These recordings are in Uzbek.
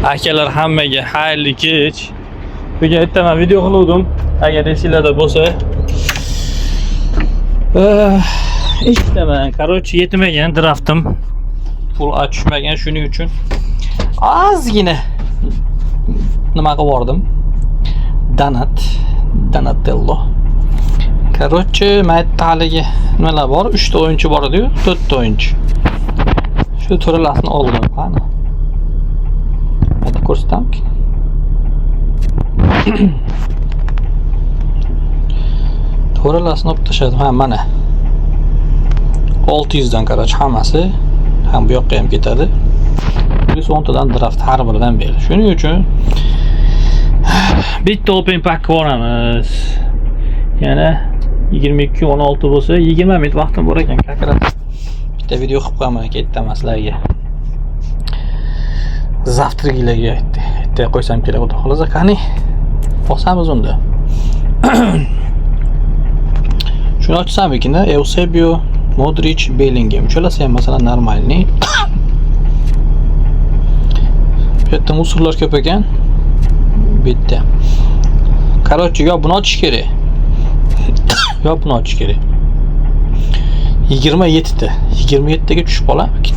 Akalar hammaga xayrli kech. Bugun ertaman video qildim. Agar esinglarda bo'lsa. İşteman, короче yetmagan draftim. Full tushmagan, shuning uchun ozgina nima qilib bordim. Donatello. Короче, maytda haligi nimalar bor? 3 ta o'yinchi bor edi-yu, 4 ta o'yinchi. Shu to'ralasini oldim, qani. Hadi ko'rsatamki. To'ralasini olib tashladim. Ha, mana. 600 dan qarach hammasi ham bu yoqqa ham ketadi. Plus 10 tadan draft har biridan berdi. Shuning uchun bitta open pack ko'ramiz. Yana 22:16 bo'lsa 20 minut vaqtim bor ekan. Kakrat. Bitta video qilib qo'yaman ketdaman sizlarga. Zavtrigilarga aytdi qo'ysam kerak edi. Xolos, qani. Bosamiz unda. Shuni ochsam ekan-da, Eusebio, Modric, Bellingham. Uchalasi ham masalan normalniy. Bu yerda musullar ko'p ekan. Bitta. Короче, yo buni ochish kerak. Yo buni ochish kerak. 27 ta. 27 taga tushib qolarmikin.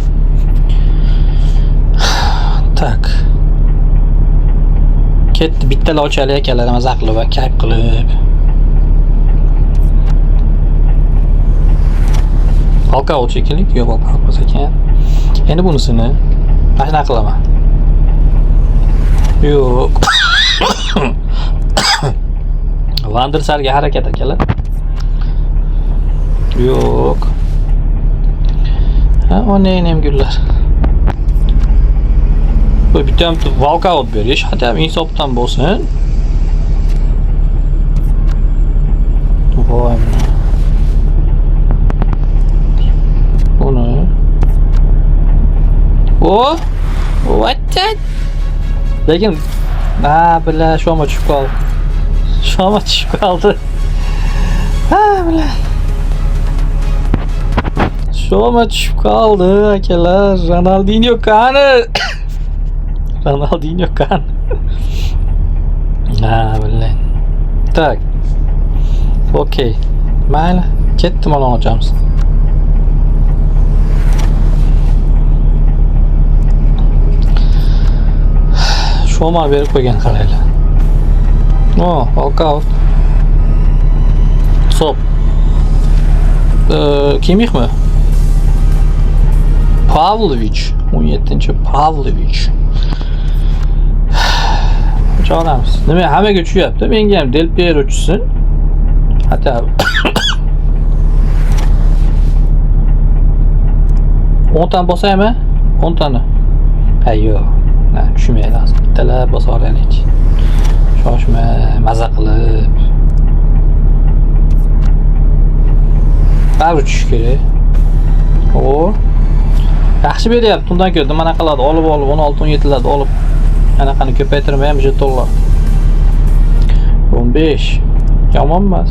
Tak. Ketdi, bittalar ochali akalar, mazaq qilib va kayf qilib. Halka ol çekilik, yok halka olmaz ekan. Endi bunisini mana qilaman. Yo'q. Van der Sarga harakat akalar. Yo'q. Ha, o neynem gullar. Bu bitta ham walkout berish, hatta insofdan bo'lsin. Voy. Bunu. O, what that? Lekin, bila shoma tushib qoldi. Shoma tushib qoldi. Bila. Shoma tushib qoldi akalar. Ronaldinho qani? Ronaldinho qani? Bila. Tak. Okey. Mayli, ketdim olib ochamiz. Şoma berib qo'ygan qaranglar. Oh, walkout. Stop. Kimikmi? Pavlovic. 17-chi Pavlovic. Choramiz. Nima hammaga tushyapti? Menga ham Del Piero tushsin. Hatta 10 tane bosaymi? 10 tane. Ha, yo'q. Tushmay lazım. Bittalar bosa olaylik. Shoshma, maza qilib. Baribir tushish kerak. O. Yaxshi beryapti. Undan ko'rdim, mana qiladi. Olib 16-17 larda olib. Anaqani ko'paytirmayman, $1 15. Yomon emas.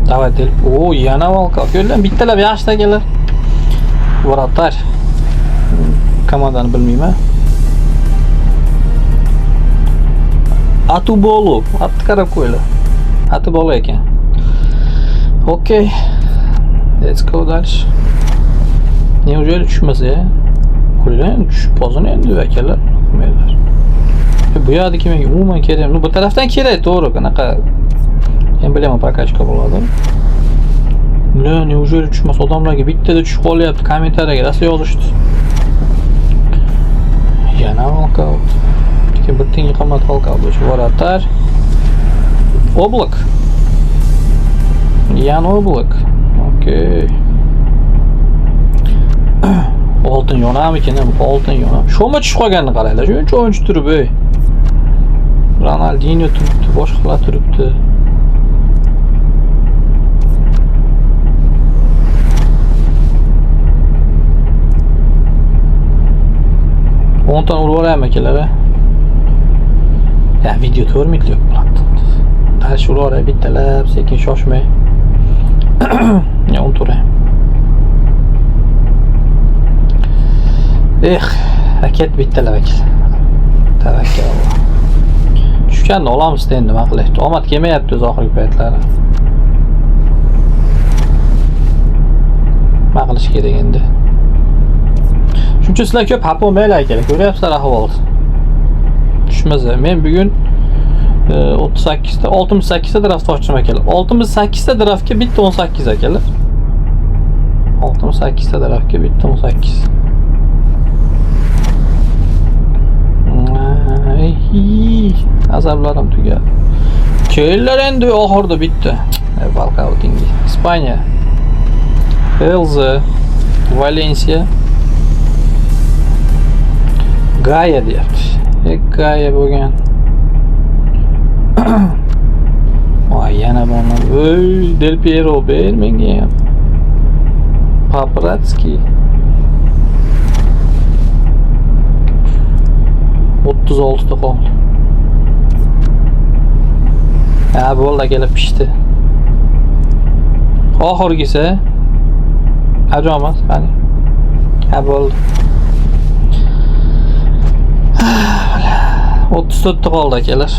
Davay del. O, yana valka. Ko'rdim, bittalab yaxshi takalar. Vorotar. Komandani bilmayman. Atubolu. Atni qarab qo'ylar. Atubolu ekan. Okay. Let's go дальше. Неужели tushmasa ya? Qo'ylar tushib qolsin endi akalar. Qilmaylar. Bu yoqdagi menga umuman kerak. Bu tarafdan kerak, to'g'ri. Qanaqa men bilaman prakachka bo'ladi. Неужели tushmasa odamlarga bittada tushib qolyapti, kommentariyaga rosa yozishdi. Yana walkout. Lekin bir tiyinga qimmat walkout bo'lishi Vorotar. Oblak. Yana Oblak. Okey. Oltin yonamikin, oltin yonam. Shoma tushib qolganini qaranglar. Shuncha o'yinchi turib, ey. Ronaldinho turibdi, boshqalar turibdi. Ondan urib olayım akalar. Ya video 4 minutlik bo'ladi. Tash urib olay bittalab, sekin shoshmay. Ya unutray. Ket bitdilar vakil. Tavakkal Alloh. Tushganni olamiz endi, nima qilaylik. Omad kelmayapti o'z oxirgi paytlari. Nima qilish kerak endi? Shuncha sizlar ko'p xafa bo'lmanglar kerak. Ko'ryapsizlar ahvolni. Tushmasa, men bugun 38 ta 68 ta draft ochdim akalar. 68 ta draftga bitta 18 akalar. 68 ta draftga bitta 18. Azablarim tugadi. Kellar endi oxirida bitta. Balqauting. Ispaniya. Elze, Valencia, Gaya deyapti. Gaya bo'lgan. Voy, yana buni. Voy, Del Piero bermenga ham. Papratski. 36 ta qoldi. Ha, bo'ldi, kelib pishdi. Oxirgisi ajomas, qani. Ha, bo'ldi. 34 ta qoldi akalar.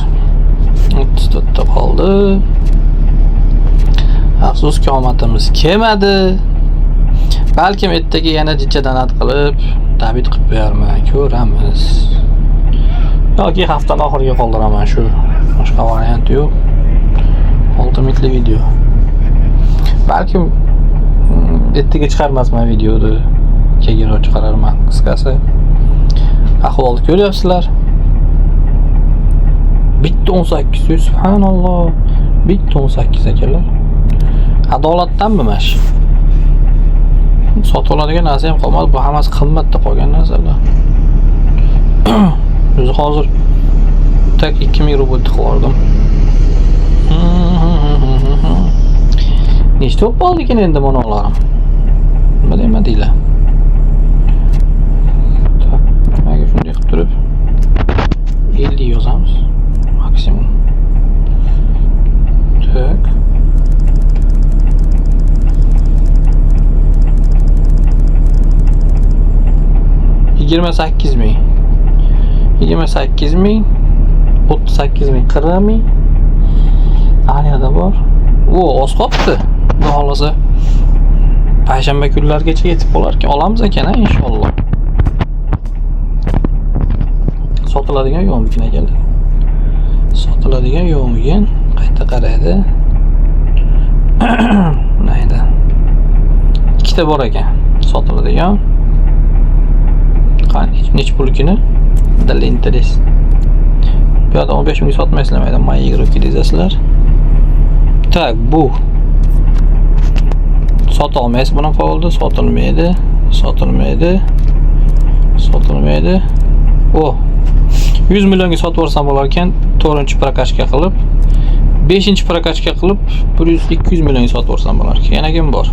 34 ta qoldi. Afsuski omadimiz kelmadi. Balkim ertaga yana jicha donat qilib, tabid qilib qo'yarman, ko'ramiz. Yoki haftaning oxiriga qoldiraman shu. Boshqa variant yo'q. Ultimately video. Balkim ertaga chiqarmasman videoni. Keyinroq chiqararman. Qisqasi ahvolni ko'ryapsizlar. Bitta 18, subhanalloh. Bitta 18 akalar. Adolatdanmi mash? Sotiladigan narsa ham qolmadi. Bu hammasi qimmatda qolgan narsalar. O'zi hozir tak 2000 rubl tiqordim. Nechta bo'ldi ekan endi monolarim? Nima deylar? Mana shunday qilib turib 50 yozamiz maksimum. Tak. Yigirma 28.000, 38.000, 40.000. Aniyada bor. O, oz qolibdi. Bu xolasa payshanba kunlargacha yetib qolar ekan, olamiz ekan, inshaalloh. Sotiladigan yo'qmikin akalar. Sotiladigan yo'qmikin? Qayta qaraydi. Mayda. Ikkita bor ekan. Sotiladigan. Qani, nech pulkini? Dal interes. Bu yerda 15 ming sotmaysizlar, mayda may игроки deyapsizlar. Tak, bu. Sota olmaysiz buni qoldi, sotilmaydi. Sotilmaydi. O. 100 millionga sotib yuborsam bo'lar ekan, 4-prokachka qilib, 5-prokachka qilib 100-200 millionga sotib yuborsam bo'lar ekan. Yana kim bor?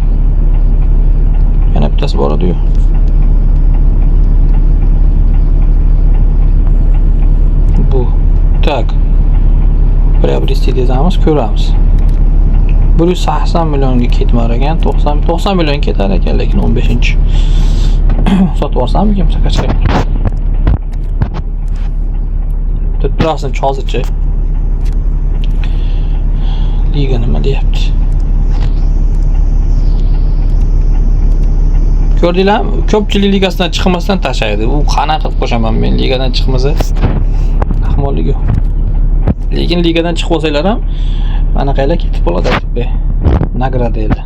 Yana bittasi bor edi-yu. Bu. Tak. Приобрести deyamiz, ko'ramiz. 180 millionga ketmar ekan, 90 million ketar ekan, lekin 15-chi sotib olsammikin prokachka? Tutturasini hozircha. Liga nima deyapti? Ko'rdinglarmi? Ko'pchilik ligasidan chiqmasdan tashlaydi. U qanaqa qilib qo'shaman men ligadan chiqmasa? Ahmoqlik yo'q. Lekin ligadan chiqib olsanglar ham anaqaylar ketib qoladi deb. Nagradalar.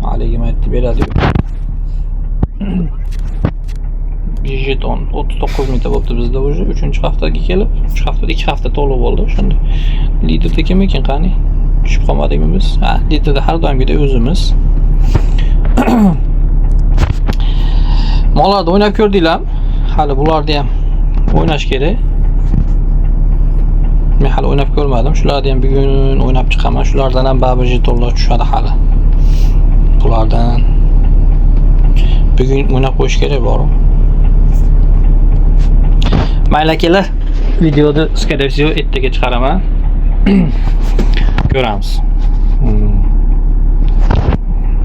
Haligim aytib beradi. Jeton 39 mingta bo'libdi bizda уже 3-haftaga kelib, 3 haftada 2 hafta to'liq bo'ldi. Shunda liderda kim ekan qani? Tushib qolmadikmi biz? Ha, liderda har doimgidek o'zimiz. Mollarda o'ynab ko'rdinglarmi? Hali bularni ham o'ynash kerak. Men hali o'ynab ko'rmadim. Shularni ham bugun o'ynab chiqaman. Shulardan ham baribir jetonlar tushadi hali. Bulardan bugun o'ynab qo'yish kerak bor. Mayli akalar, videoni skadar ertaga chiqaraman. Ko'ramiz.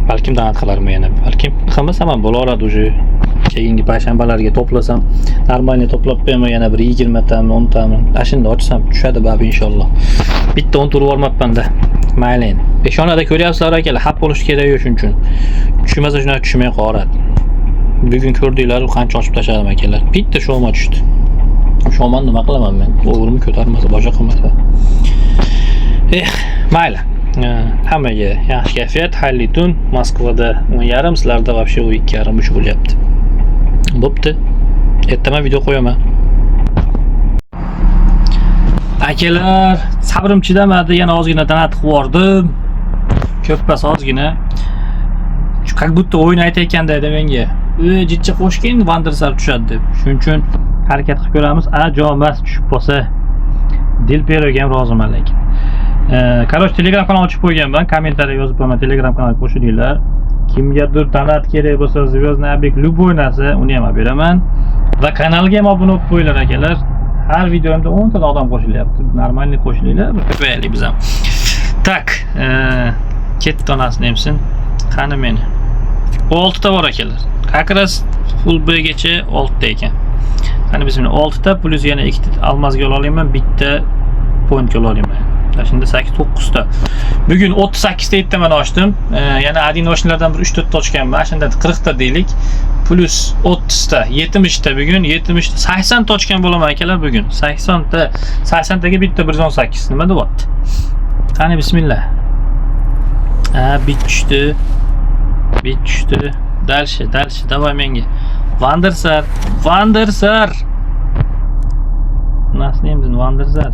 Balkim donat qilarman yana. Balkim qilmasam ham bo'laveradi уже. keyingi payshanbalarga to'plasam, normalniy to'plab qo'yaman, yana bir 20 tami, 10 tami. Ashunda ochsam tushadi babi inshaalloh. Bitta 10 turib olmabman-da. Mayli endi. Peshonada ko'ryapsizlar akalar, xat bo'lish kerak shuning uchun. Tushmasa shuna tushmay qoladi. Bugun ko'rdinglar, qancha ochib tashladim akalar. Bitta shoma tushdi. Shoman nima qilaman men? O'g'limni ko'tarmasa, boshqa qilmasa. Mayli. Hammaga yaxshi kayfiyat, xayrli tun. Moskvada 10:30, sizlarda вообще 2:30 bo'lyapti. Bo'pti. Ertaman video qo'yaman. Akalar, sabrim chidamadi, yana ozgina donat qilib yubordim. Ko'ppas ozgina. Как будто o'yin aytayotganda edi menga. Jitcha qo'shgin Wandersar tushadi deb. Shuning uchun harakat qilib ko'ramiz. Jomas tushib qolsa, Del Pieroga ham roziman lekin. Короче, Telegram kanal ochib qo'yganman. Kommentariy yozib qo'yaman, Telegram kanalga qo'shilinglar. Kimgadir donat kerak bo'lsa, Zvezda Abik любой narsa, uni ham olib beraman. Va kanalga ham obuna bo'lib qo'yinglar akalar. Har videomda 10 ta odam qo'shilyapti. Normalniy qo'shilinglar, ko'payaylik biz ham. Tak, ketdi onasini emsin. Qani meni. 6 ta bor akalar. Как раз full B'gacha 6 ta ekan. Qani bizning 6 ta plus yana 2 ta almazga olayman, bitta pointga olayman. Shunda 8-9 ta. Bugun 38 ta yettaman ochdim. Yana adin ochlardan bir 3-4 ta ochganman. Shunda 40 ta deylik. Plus 30 ta, 70 ta bugun, 70 ta, 80 ta ochgan bo'laman akalar bugun. 80 taga bitta 118. Nima deyapti? Qani bismillah. Bit tushdi. Дальше, давай menga. Wandersar. Nasıl emdin Wandersar?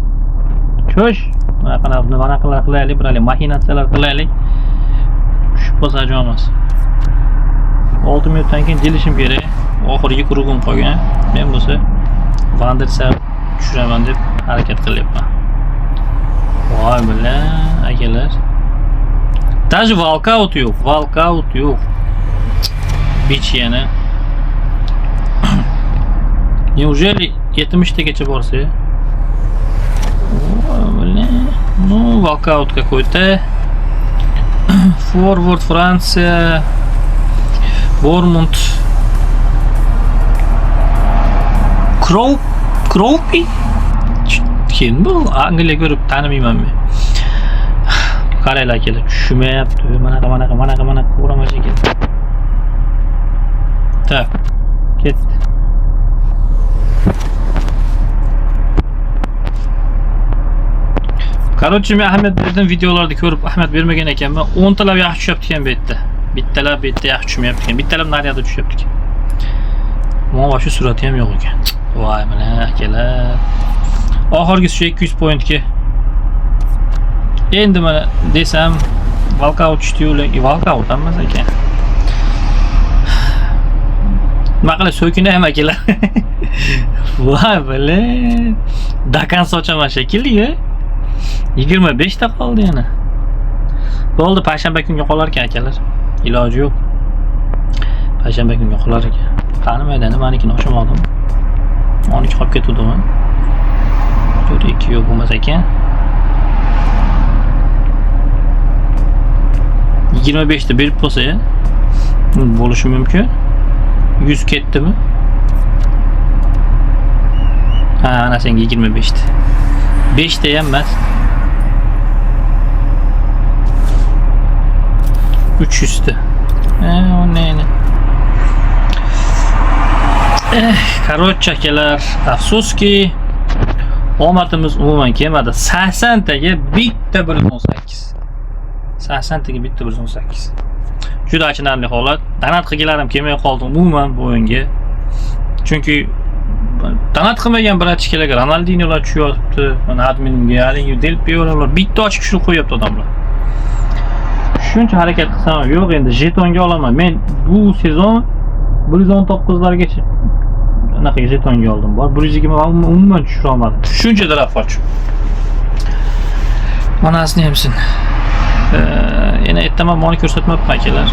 Cho'sh. Mana qilaylik, biralik mahinatsiyalar qilaylik. Tushib qolsa jo'mas. 6 minutdan keyin jelishim kerak. Oxirgi kurugim qolgan. Men bo'lsa Wandersar tushiraman deb harakat qilyapman. Voy bilan akalar. Даже walkout yo'q. Bich yana. Неужели 70 tagacha borsa? Ну, walkout какой-то. Forward Fransiya. Bournemouth. Kropi? Kim bu? Angliya ko'rib tanimayman men. Qaraylar kelib tushmayapti. Mana ko'ramash ekan. Tak. Ketdi. Короче, men Ahmet berdim videolarda ko'rib Ahmet bermagan ekanman. 10 talab yaxshi tushyapti ekan bu yerda. Bittalar bu yerda yaxshi tushmayapti ekan. Bittalar nariyada tushyapti ekan. Mana shu surati ham yo'q ekan. Voy mana akalar. Oxirgisi shu 200 pointga. Endi mana desam walkout tushdi-yu, walkout emas ekan. Nima qilay so'kina ham akalar. Voy bilan. Dakan sochaman shekilli-ku. 25 ta qoldi yana. Bo'ldi, payshanba kunga qolar ekan akalar. Iloji yo'q. Payshanba kunga qolar ekan. Qani maydani menikini ochmadim. 12 qolib ketuvdimi? 4-2 yo'q bo'lmas ekan. 25 ta berib bo'lsa, bo'lishi mumkin. 100 ketdimi? Ha, ana senga 25 ta. 5 ta ham emas. 300 ta. O neyni? Короче akalar, afsuski omadimiz umuman kelmadi. 80 taga bitta 118. 80 taga bitta 118. Juda achinarli holat. Donat qilganlarim kelmay qoldi umuman bu o'yinga. Chunki donat qilmagan bratchikalarga Ronaldinholar tushyapti. Mana adminga halingi Del Pierolar bitta ochib tushirib qo'yapti odamlar. Shuncha harakat qilsam yo'q, endi jetonga olaman. Men bu sezon 119largacha anaqa jetonga oldim. Bor 120 umuman tushira olmadim. Shuncha daraf och. Manasini hamsin. Yana aytaman, meni ko'rsatmabman akalar.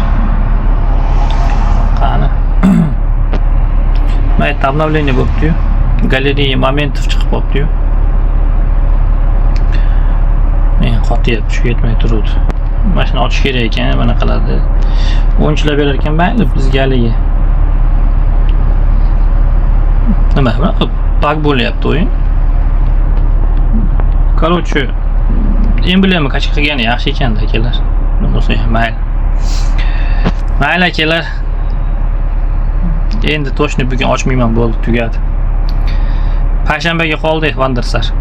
Qani. Mana obnovlение bo'libdi-yu. Galereya momentov chiqib qolibdi-yu. Men qotyapti, shu yetmay turibdi. Mashina ochish kerak ekan, mana qiladi. O'yinchilar berar ekan, mayli bizga haligi. nima bug bo'lyapti o'yin. Короче, emblemi qachon qilgani yaxshi ekan-da akalar. Nima bo'lsa ham mayli. Mayli akalar. Endi toshni bugun ochmayman, bo'ldi, tugadi. Payshanbaga qoldi Wanderslar.